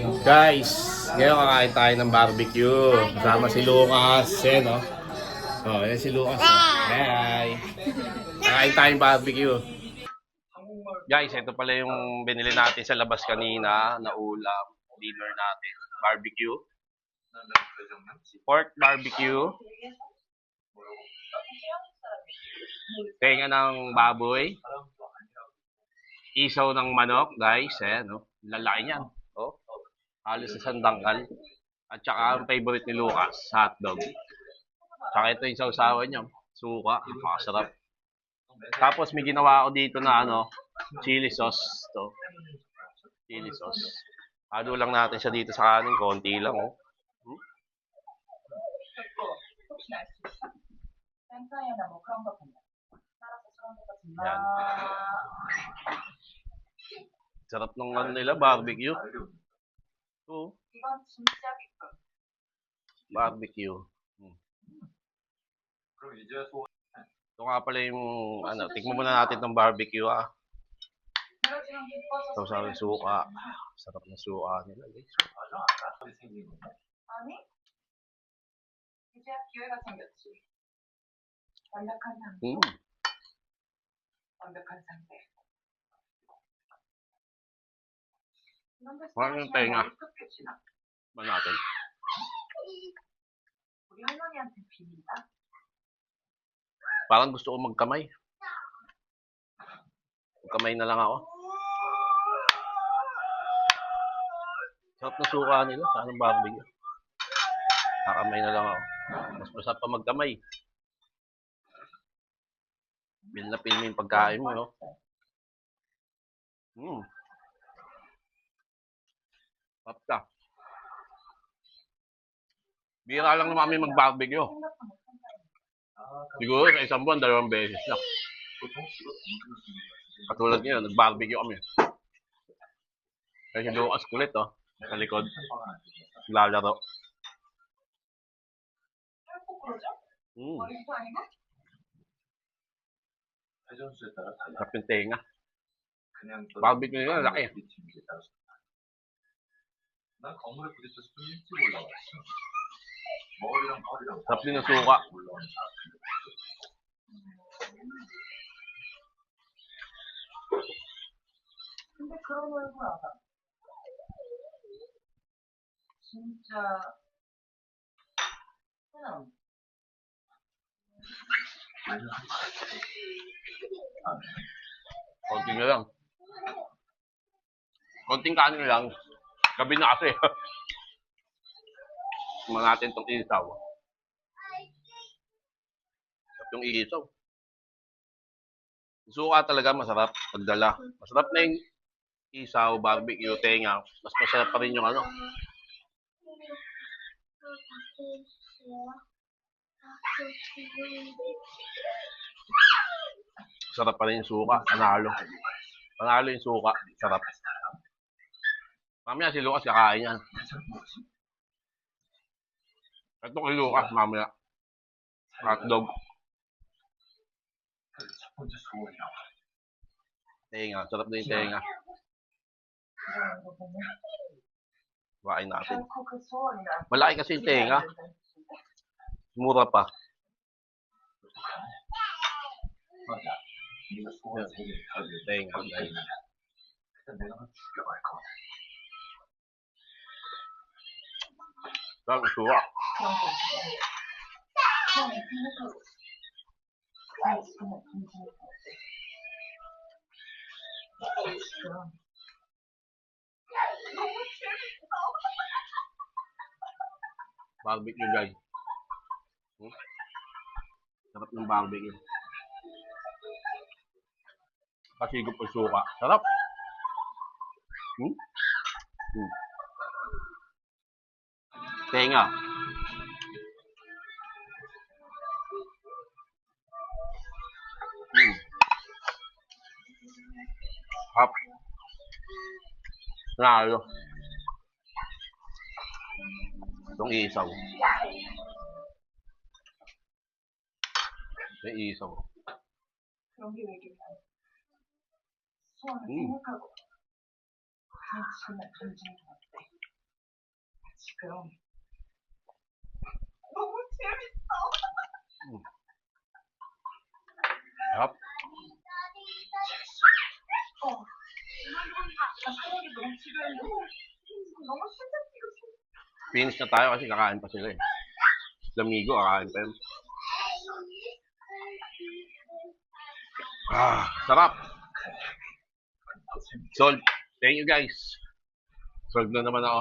Guys, ngayon kakain tayo ng barbecue. Kasama si Lucas. Yan, no? Oh, yan si Lucas. Oh. Hi! Kakain tayong barbecue. Guys, ito pala yung binili natin sa labas kanina na ulam. Dinner natin. Barbecue. Pork barbecue. Tenga ng baboy. Isaw ng manok, guys. Ayan, no? Lalaki niyan. Oh. Halos isang dangkal. At saka ang favorite ni Lucas, hotdog. Saka ito yung sausawan niya. Suka, napakasarap. Tapos may ginawa ako dito na chili sauce. To. Chili sauce. Halo lang natin siya dito sa kanin, konti lang. Oh. Yan. Sarap ng nila, barbecue. Oh. Barbecue. Ito nga pala yung, tikman muna natin ng barbecue, Ito sa suka. Sarap na suka nila, guys. Parang yung tenga. Ba natin? Parang gusto ko magkamay. Magkamay na lang ako. Sarap na suka nila. Saan ang barbecue? Kakamay na lang ako. Mas masarap pa magkamay. Pil na pil mo yung pagkain mo, no? Sarap ka. Bira lang naman kami mag-barbecue. Siguro sa isang buwan, 2 beses lang. Katulad ngayon, nag-barbecue kami. Kasi Lucas kulit, sa likod. Lalaro. Sarap yung tenga. Barbecue nila, laki. Sarap din ng suka. Konting na lang. Konting kanin lang. Gabi na kasi. Tingnan natin itong isaw. Sarap yung isaw. Suka talaga masarap pagdala. Masarap na yung isaw, barbecue, tenga. Mas masarap pa rin yung Sarap pa rin yung suka. Panalo. Panalo yung suka. Sarap. Mamaya si Lucas kakain yan. Ito kay Lucas mamaya. Hotdog. Tenga. Sarap na yung tenga. Kain natin. Malaki kasi yung tenga. Mura pa. Tenga. Sarap yung suka. Barbecue, guys. Sarap ng barbecue. Pasigop ang suka. Sarap. Tenga. Sarap. Nalo. Itong isaw. May isaw. Sarap. Finish na tayo kasi kakain pa sila eh. Lamigo, kakain pa yun. Sarap. Solve. Thank you guys. Solve na naman ako.